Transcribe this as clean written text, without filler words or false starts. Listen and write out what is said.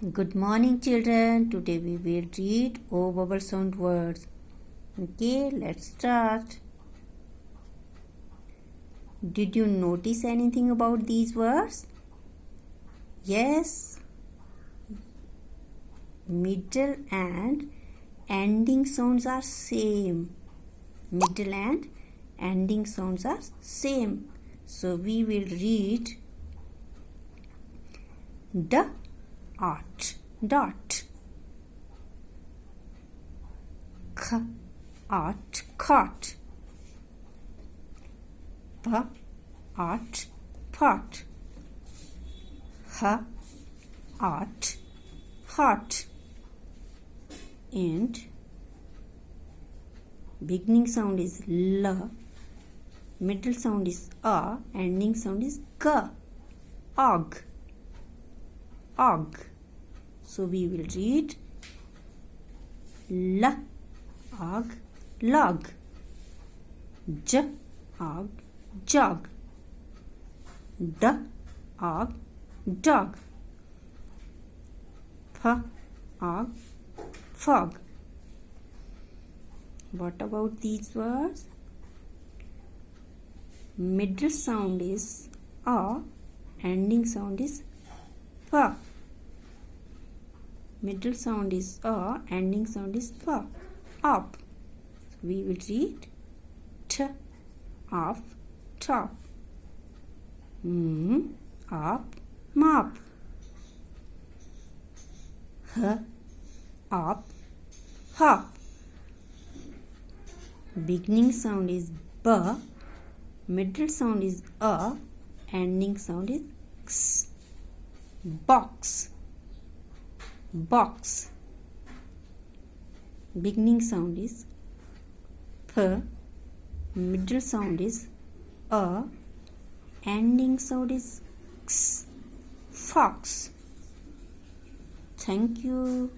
Good morning, children. Today we will read O vowel sound words. Okay, let's start. Did you notice anything about these words? Yes. Middle and ending sounds are same. Middle and ending sounds are same. So we will read the art dot k art cot p art pot h art hot and beginning sound is l, middle sound is a, ending sound is g, og, og. So we will read l, og, log, j, og, jog, d, og, dog, f, og, fog. What about these words? Middle sound is a, ending sound is f. Middle sound is a, ending sound is f. Up. We will read t, off, top. Up, mop. H, up, hop. Beginning sound is b, middle sound is a, ending sound is x. Box, box. Beginning sound is p, middle sound is a, ending sound is x. Fox. Thank you.